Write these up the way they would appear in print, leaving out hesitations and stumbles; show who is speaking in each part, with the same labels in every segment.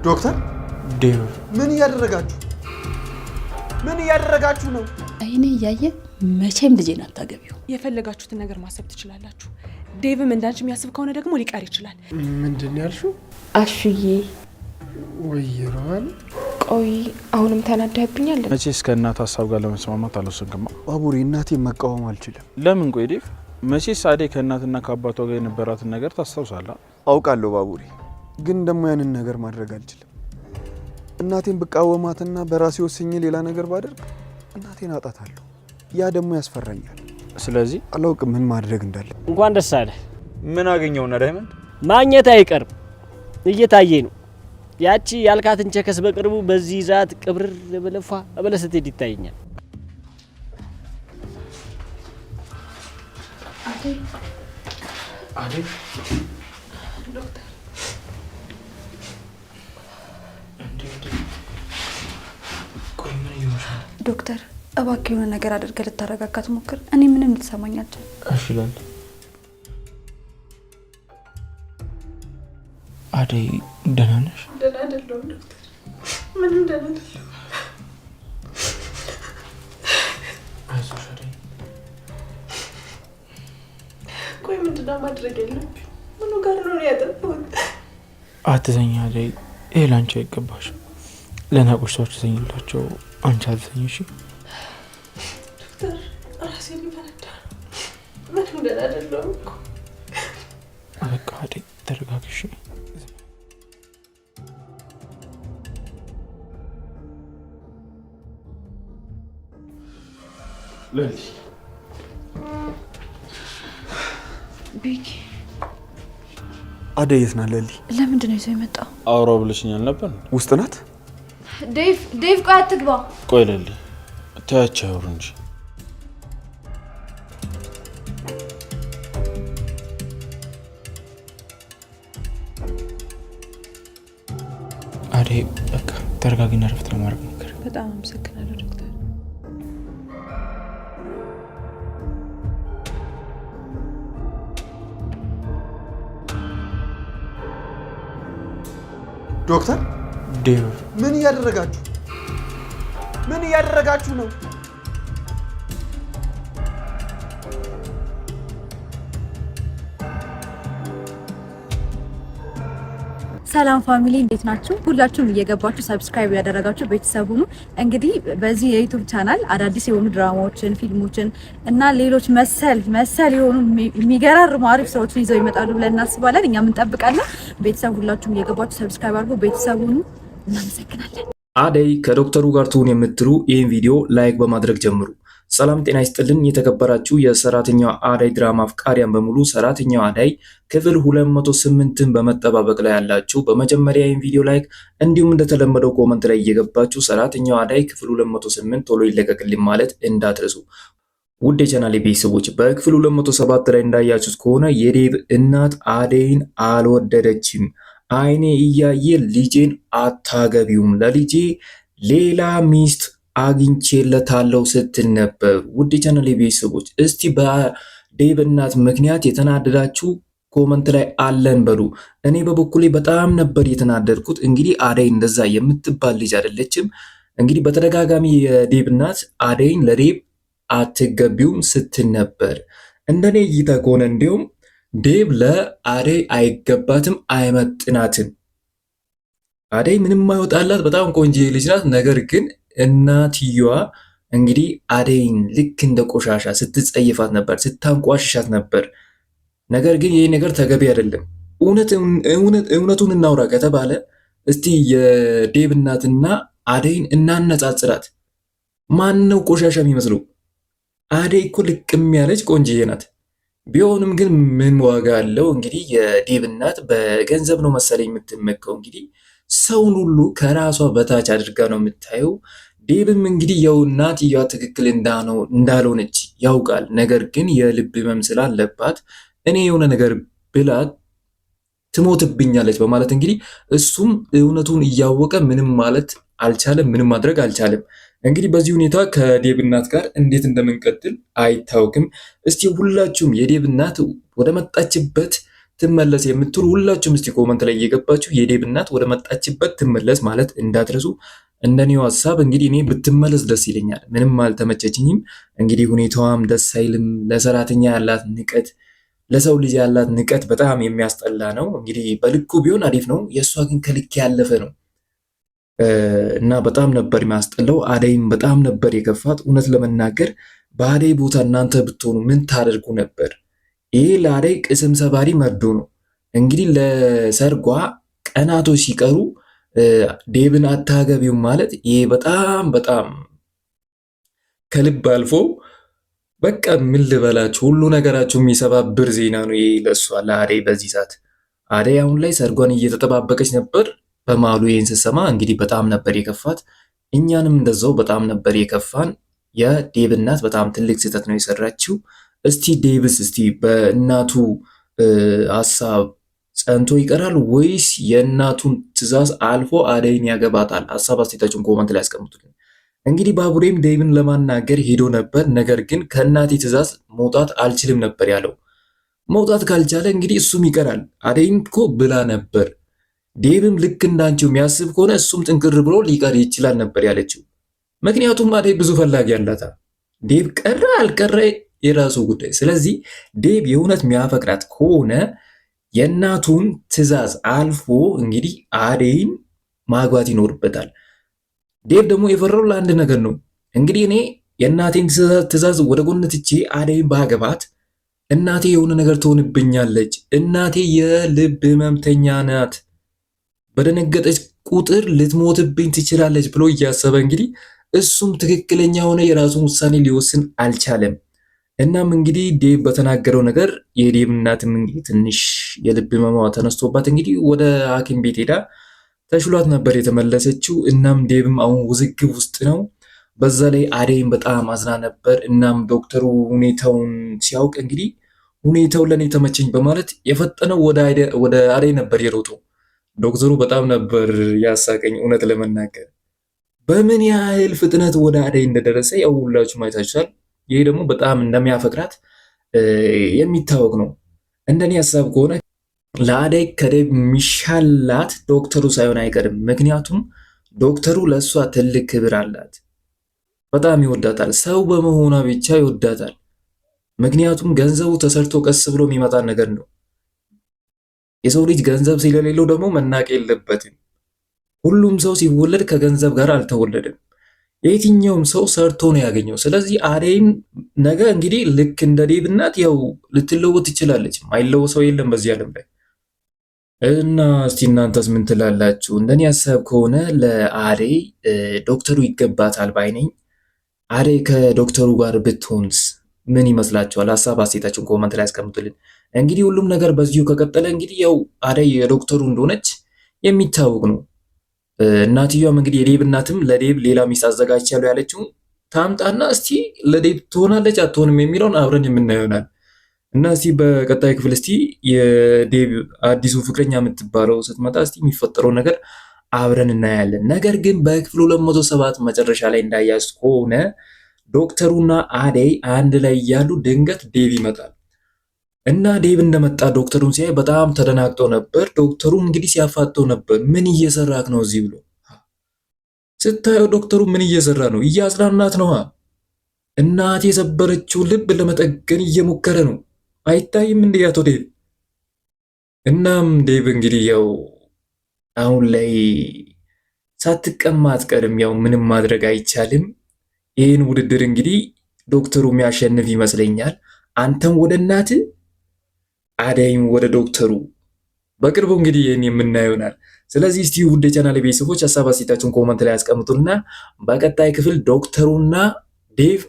Speaker 1: ዶክተር
Speaker 2: ዴቭ
Speaker 1: ምን እያደረጋችሁ ነው?
Speaker 3: አይኔ እያየ መቼም ልጄን አታገቢው።
Speaker 4: የፈለጋችሁትን ነገር ማሰብ ትችላላችሁ። ዴቭም እንዳንቺ የሚያስብ ከሆነ ደግሞ ሊቀር ይችላል።
Speaker 2: ምንድን ያልሽው?
Speaker 4: አሹዬ
Speaker 2: ወይራን
Speaker 4: ቆይ አሁንም ተናደህብኛል።
Speaker 5: መቼስ ከእናት ሀሳብ ጋር ለመስማማት አልወሰንክማ?
Speaker 1: ባቡሬ እናቴን መቃወም አልችልም።
Speaker 5: ለምን? ቆይ ዴቭ መቼስ አደይ ከእናትና ከአባቷ ጋር የነበራትን ነገር ታስታውሳለህ?
Speaker 1: አውቃለሁ ባቡሬ፣ ግን ደግሞ ያንን ነገር ማድረግ አልችልም። እናቴን ብቃወማትና በራሴ ወስኜ ሌላ ነገር ባደርግ እናቴን አጣታለሁ። ያ ደግሞ ያስፈራኛል።
Speaker 5: ስለዚህ
Speaker 1: አላውቅም ምን ማድረግ እንዳለ።
Speaker 6: እንኳን ደስ አለ።
Speaker 7: ምን አገኘውና ዳይመንድ?
Speaker 6: ማግኘት አይቀርም፣ እየታየ ነው። ያቺ ያልካትን ቸከስ በቅርቡ በዚህ ዛት ቅብር በለፋ በለሰት ይታየኛል።
Speaker 2: አደይ
Speaker 3: ዶክተር እባክህ የሆነ ነገር አድርገህ ልታረጋጋት ሞክር። እኔ ምንም ልትሰማኝ አልችልም።
Speaker 2: እሺ እላለሁ። አደይ ደህና ነሽ?
Speaker 4: ደህና አይደለሁም ዶክተር፣ ምንም ደህና አይደለሁም።
Speaker 2: አይዞሽ አደይ።
Speaker 4: ቆይ ምንድነው ማድረግ ያለብኝ? ምኑ ጋር ነው ያጠፋሁት?
Speaker 2: አትዘኝ አደይ፣ ይሄ ላንቺ አይገባሽም። ለናቆች ሰዎች ተዘኝላቸው፣ አንቺ አትዘኝ። እሺ
Speaker 4: ዶክተር፣ ራሴን ይፈነዳ። ምንም ደህና አይደለሁም እኮ።
Speaker 2: በቃ አደይ ተረጋግሽ።
Speaker 5: ለሊ
Speaker 3: ቢኪ
Speaker 1: አደይ የት ናት? ለሊ
Speaker 3: ለምንድን ነው ይዘው የመጣው?
Speaker 5: አውራው ብለሽኛል ነበር።
Speaker 1: ውስጥ ናት?
Speaker 3: ዴቭ ቆይ አትግባ።
Speaker 5: ቆይ ለሊ ተያቸው ያወሩ እንጂ።
Speaker 2: አደይ በቃ ተረጋጊና ረፍት ለማድረግ ሞክሪ።
Speaker 4: በጣም አመሰግናለሁ ዶክተር።
Speaker 1: ዶክተር
Speaker 2: ዴቭ
Speaker 1: ምን እያደረጋችሁ ነው?
Speaker 3: ሰላም ፋሚሊ እንዴት ናችሁ? ሁላችሁም እየገባችሁ ሰብስክራይብ ያደረጋችሁ ቤተሰብ ሁኑ። እንግዲህ በዚህ የዩቲዩብ ቻናል አዳዲስ የሆኑ ድራማዎችን፣ ፊልሞችን እና ሌሎች መሰል የሆኑ የሚገራርሙ አሪፍ ስራዎችን ይዘው ይመጣሉ ብለን እናስባለን። እኛም እንጠብቃለን። ቤተሰብ ሁላችሁም እየገባችሁ ሰብስክራይብ አድርጉ። ቤተሰብ ሁኑ። እናመሰግናለን።
Speaker 8: አደይ ከዶክተሩ ጋር ትሁን የምትሉ ይህን ቪዲዮ ላይክ በማድረግ ጀምሩ። ሰላም ጤና ይስጥልን። የተከበራችሁ የሰራተኛዋ አደይ ድራማ አፍቃሪያን በሙሉ ሰራተኛዋ አደይ ክፍል 208ን በመጠባበቅ ላይ ያላችሁ በመጀመሪያ ይህን ቪዲዮ ላይክ እንዲሁም እንደተለመደው ኮመንት ላይ እየገባችሁ ሰራተኛዋ አደይ ክፍል 208 ቶሎ ይለቀቅልኝ ማለት እንዳትረሱ። ውድ የቻናሌ ቤተሰቦች በክፍል 207 ላይ እንዳያችሁት ከሆነ የዴቭ እናት አደይን አልወደደችም። አይኔ እያየ ልጄን አታገቢውም፣ ለልጄ ሌላ ሚስት አግኝቼለታለሁ ስትል ነበር። ውድ የቻናሌ ቤተሰቦች እስቲ በዴቭ እናት ምክንያት የተናደዳችሁ ኮመንት ላይ አለን በሉ። እኔ በበኩሌ በጣም ነበር የተናደድኩት። እንግዲህ አደይ እንደዛ የምትባል ልጅ አይደለችም። እንግዲህ በተደጋጋሚ የዴቭ እናት አደይን ለዴቭ አትገቢውም ስትል ነበር። እንደኔ እይታ ከሆነ እንዲሁም ዴቭ ለአደይ አይገባትም፣ አይመጥናትም። አደይ ምንም አይወጣላት፣ በጣም ቆንጆ ልጅ ናት። ነገር ግን እናትየዋ እንግዲህ አደይን ልክ እንደ ቆሻሻ ስትጸይፋት ነበር፣ ስታንቋሽሻት ነበር። ነገር ግን ይህ ነገር ተገቢ አይደለም። እውነቱን እናውራ ከተባለ እስቲ የዴቭ እናትና አደይን እናነጻጽራት። ማን ነው ቆሻሻ የሚመስለው? አደይ እኮ ልቅም ያለች ቆንጅዬ ናት። ቢሆንም ግን ምን ዋጋ አለው? እንግዲህ የዴቭ እናት በገንዘብ ነው መሰለኝ የምትመካው። እንግዲህ ሰውን ሁሉ ከራሷ በታች አድርጋ ነው የምታየው። ዴቭም እንግዲህ ያው እናትየዋ ትክክል እንዳልሆነች ያውቃል። ነገር ግን የልብ ህመም ስላለባት እኔ የሆነ ነገር ብላት ትሞትብኛለች በማለት እንግዲህ እሱም እውነቱን እያወቀ ምንም ማለት አልቻለም፣ ምንም ማድረግ አልቻለም። እንግዲህ በዚህ ሁኔታ ከዴቭ እናት ጋር እንዴት እንደምንቀጥል አይታወቅም። እስቲ ሁላችሁም የዴቭ እናት ወደ መጣችበት ትመለስ የምትሉ ሁላችሁም እስቲ ኮመንት ላይ እየገባችሁ የዴብ እናት ወደ መጣችበት ትመለስ ማለት እንዳትረሱ። እንደኔው ሀሳብ እንግዲህ እኔ ብትመለስ ደስ ይለኛል። ምንም አልተመቸችኝም። እንግዲህ ሁኔታዋም ደስ አይልም። ለሰራተኛ ያላት ንቀት፣ ለሰው ልጅ ያላት ንቀት በጣም የሚያስጠላ ነው። እንግዲህ በልኩ ቢሆን አሪፍ ነው። የእሷ ግን ከልክ ያለፈ ነው እና በጣም ነበር የሚያስጠላው። አደይም በጣም ነበር የከፋት። እውነት ለመናገር በአደይ ቦታ እናንተ ብትሆኑ ምን ታደርጉ ነበር? ይሄ ለአደይ ቅስም ሰባሪ መርዶ ነው። እንግዲህ ለሰርጓ ቀናቶች ሲቀሩ ዴብን አታገቢውም ማለት ይሄ በጣም በጣም ከልብ አልፎ በቃ ምን ልበላችሁ ሁሉ ነገራችሁ የሚሰባብር ዜና ነው ይሄ ለእሷ ለአደይ በዚህ ሰዓት። አደይ አሁን ላይ ሰርጓን እየተጠባበቀች ነበር። በማሉ ይህን ስትሰማ እንግዲህ በጣም ነበር የከፋት። እኛንም እንደዛው በጣም ነበር የከፋን። የዴብ እናት በጣም ትልቅ ስህተት ነው የሰራችው። እስቲ ዴብስ እስቲ በእናቱ ሀሳብ ጸንቶ ይቀራል ወይስ የእናቱን ትዕዛዝ አልፎ አደይን ያገባታል? ሀሳብ አስተያየታችሁን ኮመንት ላይ ያስቀምጡልኝ። እንግዲህ ባቡሬም ዴብን ለማናገር ሄዶ ነበር። ነገር ግን ከእናቴ ትዕዛዝ መውጣት አልችልም ነበር ያለው። መውጣት ካልቻለ እንግዲህ እሱም ይቀራል። አደይም እኮ ብላ ነበር። ዴብም ልክ እንዳንቺው የሚያስብ ከሆነ እሱም ጥንቅር ብሎ ሊቀር ይችላል ነበር ያለችው። ምክንያቱም አደይ ብዙ ፈላጊ አላታ። ዴብ ቀረ አልቀረ የራሱ ጉዳይ። ስለዚህ ዴብ የእውነት የሚያፈቅራት ከሆነ የእናቱን ትዕዛዝ አልፎ እንግዲህ አደይን ማግባት ይኖርበታል። ዴብ ደግሞ የፈራው ለአንድ ነገር ነው። እንግዲህ እኔ የእናቴን ትዕዛዝ ወደ ጎን ትቼ አደይን ባገባት እናቴ የሆነ ነገር ትሆንብኛለች፣ እናቴ የልብ ህመምተኛ ናት፣ በደነገጠች ቁጥር ልትሞትብኝ ትችላለች ብሎ እያሰበ እንግዲህ እሱም ትክክለኛ የሆነ የራሱን ውሳኔ ሊወስን አልቻለም። እናም እንግዲህ ዴብ በተናገረው ነገር የዴብ እናትም እንግዲህ ትንሽ የልብ ህመሟ ተነስቶባት እንግዲህ ወደ ሐኪም ቤት ሄዳ ተሽሏት ነበር የተመለሰችው። እናም ዴብም አሁን ውዝግብ ውስጥ ነው። በዛ ላይ አደይም በጣም አዝና ነበር። እናም ዶክተሩ ሁኔታውን ሲያውቅ እንግዲህ ሁኔታው ለኔ ተመቸኝ በማለት የፈጠነው ወደ አደይ ነበር የሮጠው። ዶክተሩ በጣም ነበር ያሳቀኝ እውነት ለመናገር በምን ያህል ፍጥነት ወደ አደይ እንደደረሰ ያው ሁላችሁ ማየታችኋል። ይሄ ደግሞ በጣም እንደሚያፈቅራት የሚታወቅ ነው። እንደኔ ሀሳብ ከሆነ ለአደይ ከዴብ የሚሻላት ዶክተሩ ሳይሆን አይቀርም። ምክንያቱም ዶክተሩ ለእሷ ትልቅ ክብር አላት፣ በጣም ይወዳታል። ሰው በመሆኗ ብቻ ይወዳታል። ምክንያቱም ገንዘቡ ተሰርቶ ቀስ ብሎ የሚመጣ ነገር ነው። የሰው ልጅ ገንዘብ ስለሌለው ደግሞ መናቅ የለበትም። ሁሉም ሰው ሲወለድ ከገንዘብ ጋር አልተወለደም። የትኛውም ሰው ሰርቶ ነው ያገኘው። ስለዚህ አደይም ነገ እንግዲህ ልክ እንደ ዴብ እናት ያው ልትለወጥ ትችላለች። ማይለወጥ ሰው የለም በዚህ ዓለም ላይ እና እስቲ እናንተስ ምን ትላላችሁ? እንደኔ ሀሳብ ከሆነ ለአደይ ዶክተሩ ይገባታል ባይ ነኝ። አደይ ከዶክተሩ ጋር ብትሆንስ ምን ይመስላችኋል? ሀሳብ አስተያየታችሁን ኮመንት ላይ አስቀምጡልን። እንግዲህ ሁሉም ነገር በዚሁ ከቀጠለ እንግዲህ ያው አደይ የዶክተሩ እንደሆነች የሚታወቅ ነው። እናትየዋም እንግዲህ የዴብ እናትም ለዴብ ሌላ ሚስት አዘጋጅቻለሁ ያለችው ታምጣና እስቲ ለዴብ ትሆናለች አትሆንም የሚለውን አብረን የምናየው ይሆናል። እና እስቲ በቀጣይ ክፍል እስቲ የዴብ አዲሱ ፍቅረኛ የምትባለው ስትመጣ እስቲ የሚፈጠረው ነገር አብረን እናያለን። ነገር ግን በክፍል 207 መጨረሻ ላይ እንዳያዝ ከሆነ ዶክተሩና አደይ አንድ ላይ እያሉ ድንገት ዴብ ይመጣል እና ዴብ እንደመጣ ዶክተሩን ሲያይ በጣም ተደናግጦ ነበር። ዶክተሩ እንግዲህ ሲያፋጠው ነበር። ምን እየሰራክ ነው እዚህ ብሎ ስታየው ዶክተሩ ምን እየሰራ ነው? እያጽናናት ነው። እናት የሰበረችው ልብ ለመጠገን እየሞከረ ነው። አይታይም እንዴ አቶ ዴብ? እናም ዴብ እንግዲህ ያው አሁን ላይ ሳትቀማ አትቀርም። ያው ምንም ማድረግ አይቻልም። ይህን ውድድር እንግዲህ ዶክተሩ የሚያሸንፍ ይመስለኛል። አንተም ወደ እናት አደይም ወደ ዶክተሩ በቅርቡ እንግዲህ ይህን የምናየው ይሆናል። ስለዚህ እስቲ ውድ የቻናል ቤተሰቦች ሀሳብ አስተያየታችሁን ኮመንት ላይ ያስቀምጡና በቀጣይ ክፍል ዶክተሩና ዴቭ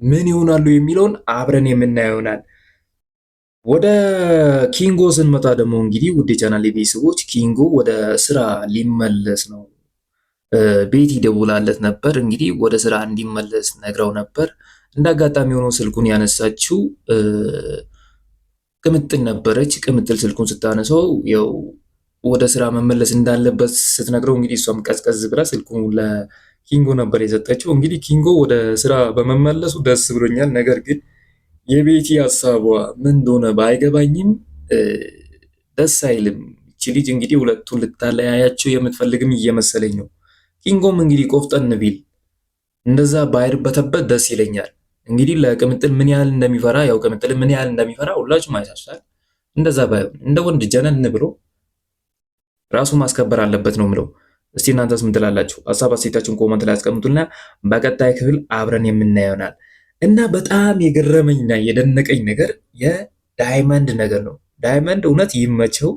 Speaker 8: ምን ይሆናሉ የሚለውን አብረን የምናየው ይሆናል። ወደ ኪንጎ ስንመጣ ደግሞ እንግዲህ ውድ የቻናል ቤተሰቦች ኪንጎ ወደ ስራ ሊመለስ ነው። ቤቲ ደውላለት ነበር እንግዲህ ወደ ስራ እንዲመለስ ነግረው ነበር። እንዳጋጣሚ ሆኖ ስልኩን ያነሳችው ቅምጥል ነበረች። ቅምጥል ስልኩን ስታነሳው ያው ወደ ስራ መመለስ እንዳለበት ስትነግረው እንግዲህ እሷም ቀዝቀዝ ብላ ስልኩን ለኪንጎ ነበር የሰጠችው። እንግዲህ ኪንጎ ወደ ስራ በመመለሱ ደስ ብሎኛል። ነገር ግን የቤቲ ሀሳቧ ምን እንደሆነ ባይገባኝም ደስ አይልም። እቺ ልጅ እንግዲህ ሁለቱን ልታለያያቸው የምትፈልግም እየመሰለኝ ነው። ኪንጎም እንግዲህ ቆፍጠን ቢል እንደዛ ባይርበተበት ደስ ይለኛል። እንግዲህ ለቅምጥል ምን ያህል እንደሚፈራ ያው ቅምጥል ምን ያህል እንደሚፈራ ሁላችሁም አይታችኋል። እንደዛ ባይሆን እንደ ወንድ ጀነን ብሎ ራሱ ማስከበር አለበት ነው ምለው። እስቲ እናንተስ ምን ትላላችሁ? ሀሳብ አስተያየታችሁን ኮመንት ላይ አስቀምጡና በቀጣይ ክፍል አብረን የምናየው ይሆናል። እና በጣም የገረመኝና የደነቀኝ ነገር የዳይመንድ ነገር ነው። ዳይመንድ እውነት ይመቸው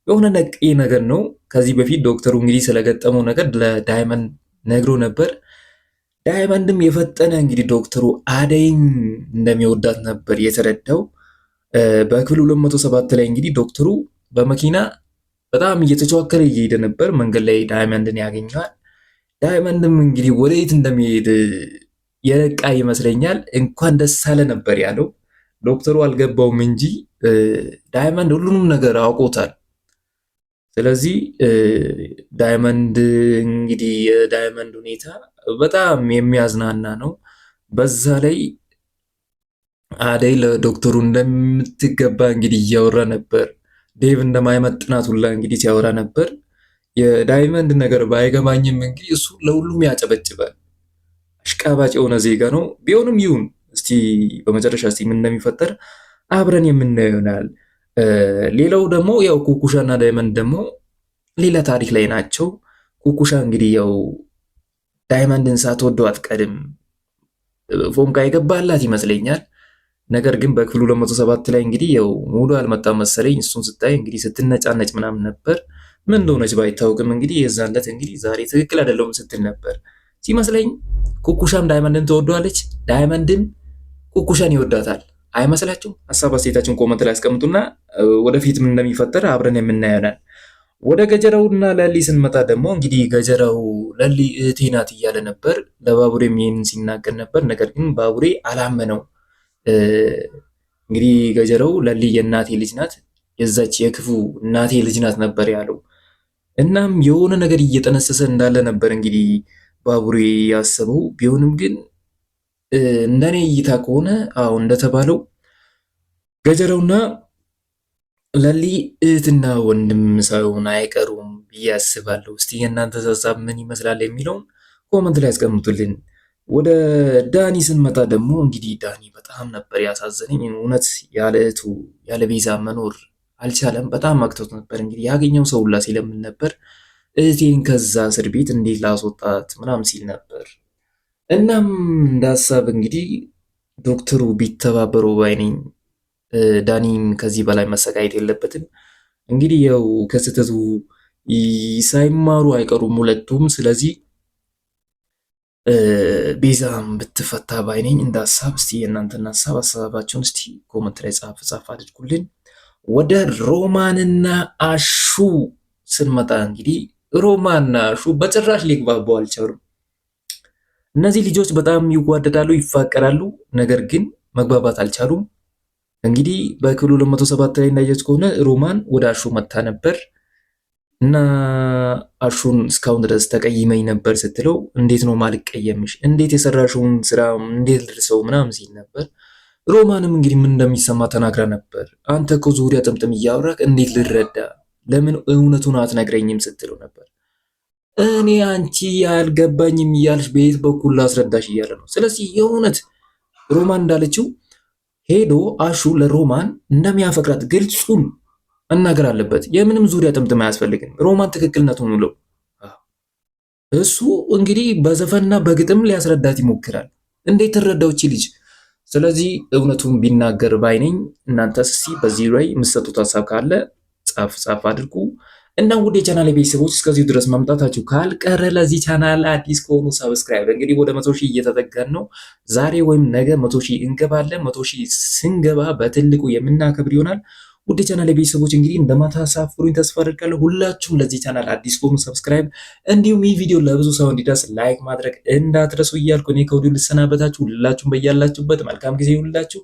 Speaker 8: የሆነ ነቂ ነገር ነው። ከዚህ በፊት ዶክተሩ እንግዲህ ስለገጠመው ነገር ለዳይመንድ ነግሮ ነበር። ዳይመንድም የፈጠነ እንግዲህ ዶክተሩ አደይን እንደሚወዳት ነበር የተረዳው። በክፍል 207 ላይ እንግዲህ ዶክተሩ በመኪና በጣም እየተቸዋከረ እየሄደ ነበር። መንገድ ላይ ዳይመንድን ያገኘዋል። ዳይመንድም እንግዲህ ወደየት እንደሚሄድ የነቃ ይመስለኛል። እንኳን ደስ አለ ነበር ያለው። ዶክተሩ አልገባውም እንጂ ዳይመንድ ሁሉንም ነገር አውቆታል። ስለዚህ ዳይመንድ እንግዲህ የዳይመንድ ሁኔታ በጣም የሚያዝናና ነው። በዛ ላይ አደይ ለዶክተሩ እንደምትገባ እንግዲህ እያወራ ነበር። ዴቭ እንደማይመጥናት ሁላ እንግዲህ ሲያወራ ነበር። የዳይመንድ ነገር ባይገባኝም እንግዲህ እሱ ለሁሉም ያጨበጭባል። አሽቃባጭ የሆነ ዜጋ ነው። ቢሆንም ይሁን እስቲ በመጨረሻ እስቲ ምን እንደሚፈጠር አብረን የምናየው ይሆናል። ሌላው ደግሞ ያው ኩኩሻ እና ዳይመንድ ደግሞ ሌላ ታሪክ ላይ ናቸው። ኩኩሻ እንግዲህ ያው ዳይመንድን ሳትወደው አትቀድም። ፎንቃ የገባላት ይመስለኛል። ነገር ግን በክፍሉ 207 ላይ እንግዲህ ያው ሙሉ አልመጣም መሰለኝ። እሱን ስታይ እንግዲህ ስትነጫነጭ ምናምን ነበር። ምን እንደሆነች ባይታወቅም እንግዲህ የዛለት እንግዲህ ዛሬ ትክክል አይደለሁም ስትል ነበር ሲመስለኝ። ኩኩሻም ዳይመንድን ትወደዋለች፣ ዳይመንድም ኩኩሻን ይወዳታል። አይመስላችሁም? ሀሳብ አስተያየታችሁን ኮመንት ላይ አስቀምጡና ወደፊት ምን እንደሚፈጠር አብረን የምናየው ይሆናል። ወደ ገጀራውና ለሊ ስንመጣ ደግሞ እንግዲህ ገጀራው ለሊ እህቴ ናት እያለ ነበር። ለባቡሬም ይህን ሲናገር ነበር። ነገር ግን ባቡሬ አላመነው። እንግዲህ ገጀራው ለሊ የእናቴ ልጅ ናት፣ የዛች የክፉ እናቴ ልጅ ናት ነበር ያለው። እናም የሆነ ነገር እየጠነሰሰ እንዳለ ነበር እንግዲህ ባቡሬ ያሰበው። ቢሆንም ግን እንደኔ እይታ ከሆነ አዎ እንደተባለው ገጀራውና ለሊ እህትና ወንድም ሳይሆን አይቀሩም ብዬ አስባለሁ። እስቲ የእናንተ ሀሳብ ምን ይመስላል የሚለውን ኮመንት ላይ አስቀምጡልን። ወደ ዳኒ ስንመጣ ደግሞ እንግዲህ ዳኒ በጣም ነበር ያሳዘነኝ። እውነት ያለ እህቱ ያለ ቤዛ መኖር አልቻለም። በጣም አቅቶት ነበር። እንግዲህ ያገኘው ሰው ሁላ ሲለምን ነበር፣ እህቴን ከዛ እስር ቤት እንዴት ላስወጣት ምናምን ሲል ነበር። እናም እንደ ሀሳብ እንግዲህ ዶክተሩ ቢተባበሩ ባይነኝ። ዳኒም ከዚህ በላይ መሰቃየት የለበትም። እንግዲህ ያው ከስህተቱ ሳይማሩ አይቀሩም ሁለቱም። ስለዚህ ቤዛም ብትፈታ ባይነኝ እንደ ሀሳብ። እስቲ የእናንተን ሀሳባችሁን እስቲ ኮመንት ላይ ጻፍ አድርጉልን። ወደ ሮማንና አሹ ስንመጣ እንግዲህ ሮማንና አሹ በጭራሽ ሊግባቡ አልቻሉም። እነዚህ ልጆች በጣም ይዋደዳሉ፣ ይፋቀራሉ፣ ነገር ግን መግባባት አልቻሉም። እንግዲህ በክፍሉ 207 ላይ እንዳየች ከሆነ ሮማን ወደ አሹ መታ ነበር እና አሹን እስካሁን ድረስ ተቀይመኝ ነበር ስትለው፣ እንዴት ነው ማልቀየምሽ? እንዴት የሰራሽውን ስራ እንዴት ልርሰው ምናምን ሲል ነበር። ሮማንም እንግዲህ ምን እንደሚሰማ ተናግራ ነበር። አንተ እኮ ዙሪያ ጥምጥም እያወራክ እንዴት ልረዳ? ለምን እውነቱን አትነግረኝም? ስትለው ነበር። እኔ አንቺ ያልገባኝም እያልሽ በየት በኩል ላስረዳሽ እያለ ነው። ስለዚህ የእውነት ሮማን እንዳለችው ሄዶ አሹ ለሮማን እንደሚያፈቅራት ግልጹን መናገር አለበት። የምንም ዙሪያ ጥምጥም አያስፈልግም። ሮማን ትክክልነቱን ብሎ እሱ እንግዲህ በዘፈንና በግጥም ሊያስረዳት ይሞክራል። እንዴት ትረዳው እቺ ልጅ? ስለዚህ እውነቱን ቢናገር ባይነኝ። እናንተስ እስኪ በዚህ ላይ የምትሰጡት ሀሳብ ካለ ጻፍ አድርጉ። እና ውድ የቻናል ቤተሰቦች እስከዚሁ ድረስ መምጣታችሁ ካልቀረ ለዚህ ቻናል አዲስ ከሆኑ ሰብስክራይብ። እንግዲህ ወደ 100 ሺህ እየተጠጋን ነው። ዛሬ ወይም ነገ 100 ሺህ እንገባለን። 100 ሺህ ስንገባ በትልቁ የምናከብር ይሆናል። ውድ የቻናል ቤተሰቦች እንግዲህ እንደማታሳፍሩኝ ተስፋ አድርጋለሁ። ሁላችሁም ለዚህ ቻናል አዲስ ከሆኑ ሰብስክራይብ፣ እንዲሁም ይህ ቪዲዮ ለብዙ ሰው እንዲደርስ ላይክ ማድረግ እንዳትረሱ እያልኩ እኔ ከወዲሁ ልሰናበታችሁ። ሁላችሁም በያላችሁበት መልካም ጊዜ ይሁንላችሁ።